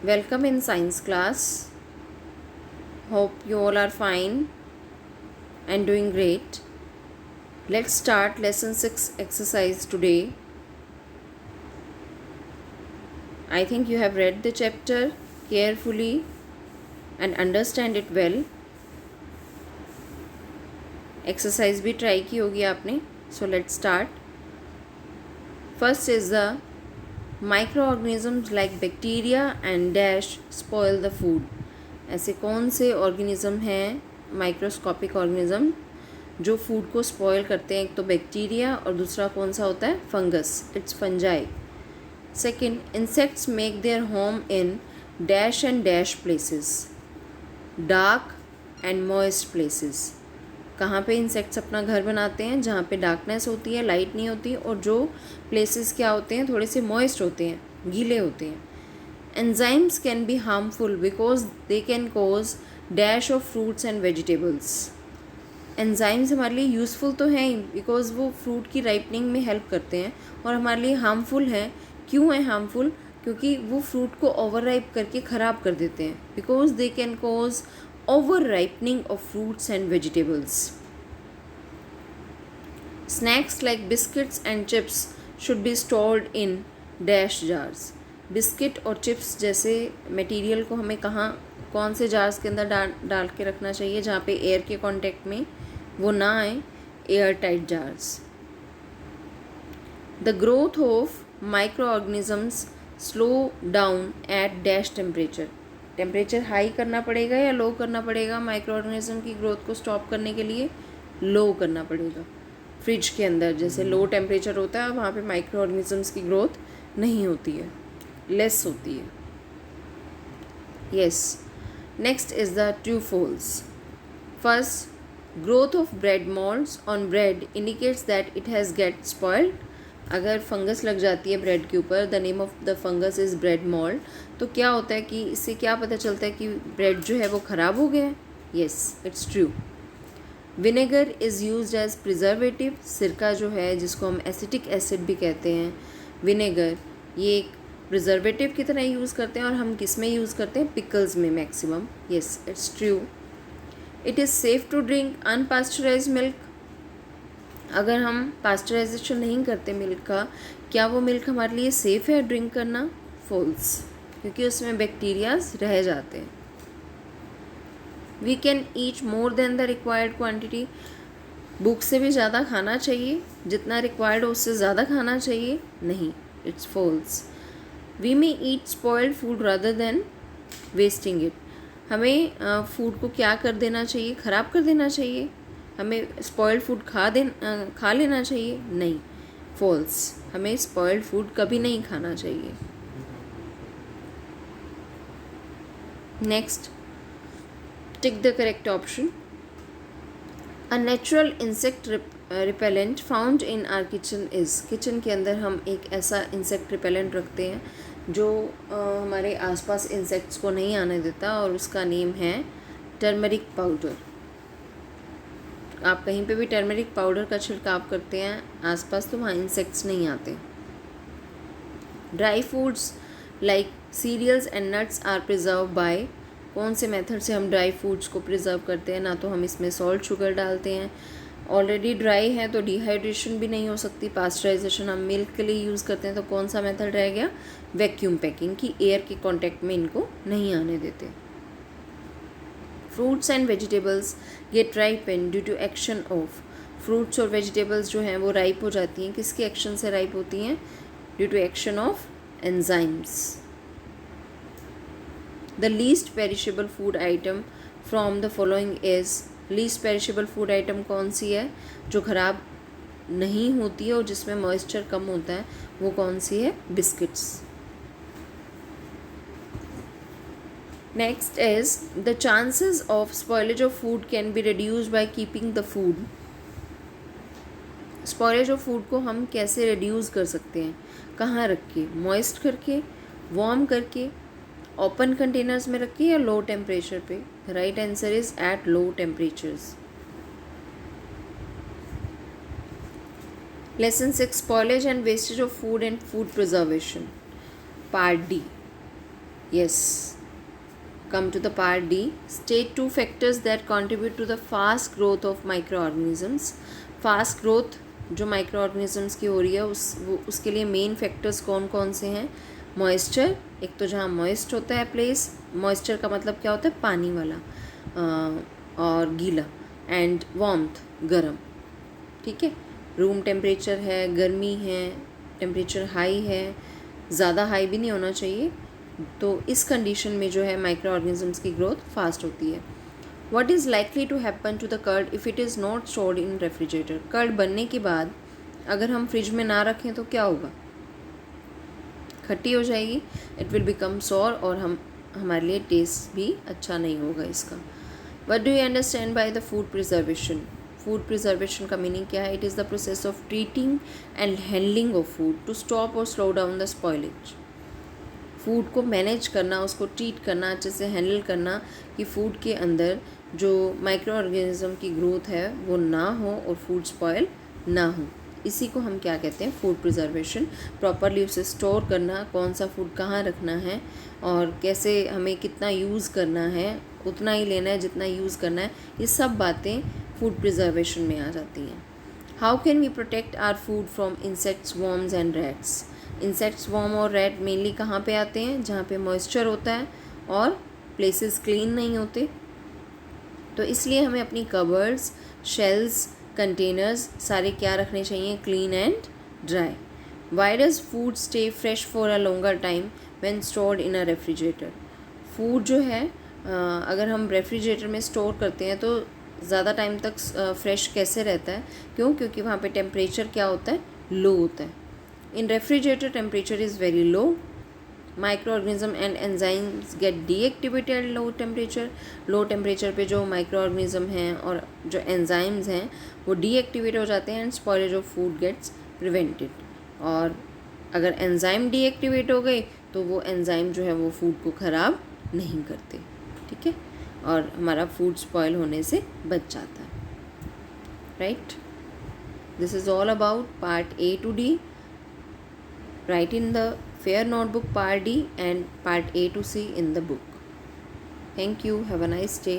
Welcome in science class. Hope you all are fine and doing great. Let's start lesson 6 exercise today. I think you have read the chapter carefully and understand it well. Exercise भी try की होगी आपने. So let's start. First is the microorganisms like bacteria and dash spoil the food. ऐसे कौन से organism हैं microscopic organism जो food को स्पॉयल करते हैं? एक तो बैक्टीरिया और दूसरा कौन सा होता है? Fungus. It's fungi. Second, insects make their home in dash and dash places, dark and moist places. कहाँ पे इंसेक्ट्स अपना घर बनाते हैं? जहाँ पे डार्कनेस होती है, लाइट नहीं होती, और जो प्लेसेस क्या होते हैं? थोड़े से मॉइस्ट होते हैं, गीले होते हैं. Enzymes can be harmful because they can cause dash of fruits and vegetables. Enzymes हमारे लिए यूज़फुल तो हैं ही बिकॉज वो फ्रूट की राइपनिंग में हेल्प करते हैं, और हमारे लिए हार्मफुल हैं. क्यों है हार्मफुल? क्योंकि वो फ्रूट को ओवर राइप करके ख़राब कर देते हैं. Because they can cause over ripening of fruits and vegetables. Snacks like biscuits and chips should be stored in dash jars. Biscuit और चिप्स जैसे मटेरियल को हमें कौन से जार्स के अंदर डाल के रखना चाहिए जहाँ पे एयर के कांटेक्ट में वो ना आए? Airtight jars. The growth of microorganisms slow down at dash temperature. Temperature high करना पड़ेगा या लो करना पड़ेगा? माइक्रो ऑर्गेनिज्म की ग्रोथ को स्टॉप करने के लिए लो करना पड़ेगा. फ्रिज के अंदर जैसे लो टेम्परेचर होता है, वहाँ पे माइक्रो ऑर्गेनिजम्स की ग्रोथ नहीं होती है, लेस होती है. Yes. Next is the true false. First, growth of bread moulds on bread indicates that it has get spoiled. अगर फंगस लग जाती है ब्रेड के ऊपर, the name of the fungus is bread mould, तो क्या होता है कि इससे क्या पता चलता है कि ब्रेड जो है वो ख़राब हो गया है? Yes, it's true. Vinegar is used as preservative. सिरका जो है, जिसको हम एसिटिक एसिड भी कहते हैं, विनेगर, ये एक प्रिजर्वेटिव की तरह यूज़ करते हैं. और हम किस में यूज़ करते हैं? पिकल्स में maximum. Yes, it's true. It is safe to drink unpasteurise milk. अगर हम पास्चराइजेशन नहीं करते मिल्क का, क्या वो मिल्क हमारे लिए सेफ़ है ड्रिंक करना? फॉल्स, क्योंकि उसमें बैक्टीरियाज रह जाते हैं. We can eat more than the required quantity. भूख से भी ज़्यादा खाना चाहिए? जितना रिक्वायर्ड हो उससे ज़्यादा खाना चाहिए? नहीं, it's false. We may eat spoiled food rather than wasting it. हमें फूड को क्या कर देना चाहिए? ख़राब कर देना चाहिए? हमें स्पॉइल्ड फूड खा लेना चाहिए? नहीं, फॉल्स. हमें स्पॉइल्ड फूड कभी नहीं खाना चाहिए. Next, tick the correct option. A natural insect repellent found in are kitchen is. Kitchen के अंदर हम एक ऐसा इंसेक्ट रिपेलेंट रखते हैं जो हमारे आसपास इंसेक्ट्स को नहीं आने देता, और उसका नेम है टर्मरिक पाउडर. आप कहीं पे भी टर्मरिक पाउडर का छिड़काव करते हैं आसपास, तो वहाँ इंसेक्ट्स नहीं आते. Dry foods like cereals and nuts are preserve by. कौन से मेथड से हम ड्राई फूड्स को प्रिजर्व करते हैं? ना तो हम इसमें सॉल्ट शुगर डालते हैं, ऑलरेडी ड्राई है तो डिहाइड्रेशन भी नहीं हो सकती. पास्चराइजेशन हम मिल्क के लिए यूज़ करते हैं, तो कौन सा मेथड रह गया? वैक्यूम पैकिंग, की एयर के कांटेक्ट में इनको नहीं आने देते. Fruits and vegetables get ripen due to action of. Fruits और वेजिटेबल्स जो हैं वो राइप हो जाती हैं. किसके एक्शन से राइप होती हैं? Due to action of enzymes. The least perishable food item from the following is. Least perishable food item कौन सी है जो ख़राब नहीं होती है और जिसमें मॉइस्चर कम होता है? वो कौन सी है? Biscuits. Next is the chances of spoilage of food can be reduced by keeping the food. Spoilage of food को हम कैसे रिड्यूस कर सकते हैं? कहाँ रख के? मॉइस्ट करके, वार्म करके, ओपन कंटेनर्स में रख के, या लो टेम्परेचर पे? Right answer is at low temperatures. Lesson 6, spoilage and wastage of food and food preservation, part D. Yes. Come to the part D. State 2 factors that contribute to the fast growth of microorganisms. Fast growth जो microorganisms की हो रही है उसके लिए main factors कौन कौन से हैं? मॉइस्चर, एक तो जहाँ मॉइस्ट होता है प्लेस, मॉइस्चर का मतलब क्या होता है? पानी वाला, और गीला, एंड वार्मथ, गरम, ठीक है। रूम टेम्परेचर है, गर्मी है, टेम्परेचर हाई है, ज़्यादा हाई भी नहीं होना चाहिए, तो इस कंडीशन में जो है माइक्रो ऑर्गेनिजम्स की ग्रोथ फास्ट होती है। What is likely to happen to the curd if it is not stored in refrigerator? Curd बनने के बाद अगर हम फ्रिज में ना रखें तो क्या होगा? खट्टी हो जाएगी, इट विल बिकम सॉर, और हमारे लिए टेस्ट भी अच्छा नहीं होगा इसका। What do you understand by the food preservation? Food preservation का मीनिंग क्या है? It is the process of treating and handling of food to stop और slow down the spoilage. Food को मैनेज करना, उसको ट्रीट करना, अच्छे से हैंडल करना कि फूड के अंदर जो माइक्रो ऑर्गेनिज्म की ग्रोथ है वो ना हो और फूड स्पॉयल ना हो। इसी को हम क्या कहते हैं? Food preservation. प्रॉपरली उसे स्टोर करना, कौन सा फूड कहाँ रखना है और कैसे हमें कितना यूज़ करना है, उतना ही लेना है जितना यूज़ करना है, ये सब बातें फूड प्रिजर्वेशन में आ जाती हैं। How can we protect our food from insects, worms and rats? Insects, worm और रैट मेनली कहाँ पे आते हैं? जहाँ पे मॉइस्चर होता है और प्लेसेस क्लीन नहीं होते। तो इसलिए हमें अपनी कबर्ड्स, शेल्स, कंटेनर्स सारे क्या रखने चाहिए? Clean and dry. Why does food stay fresh for a longer time when stored in a refrigerator? Food जो है अगर हम रेफ्रिजरेटर में स्टोर करते हैं तो ज़्यादा टाइम तक फ्रेश कैसे रहता है? क्यों? क्योंकि वहाँ पे टेम्परेचर क्या होता है? लो होता है। In refrigerator, temperature is very low. Microorganism and enzymes get deactivated at low temperature. Low temperature पे जो microorganism हैं और जो enzymes हैं वो deactivate हो जाते हैं and spoilage of food gets prevented. और अगर enzyme deactivate हो गई तो वो enzyme जो है वो food को ख़राब नहीं करते, ठीक है, और हमारा food spoil होने से बच जाता है, right? This is all about part A to D. Write in the fair notebook part D and part A to C in the book. Thank you. Have a nice day.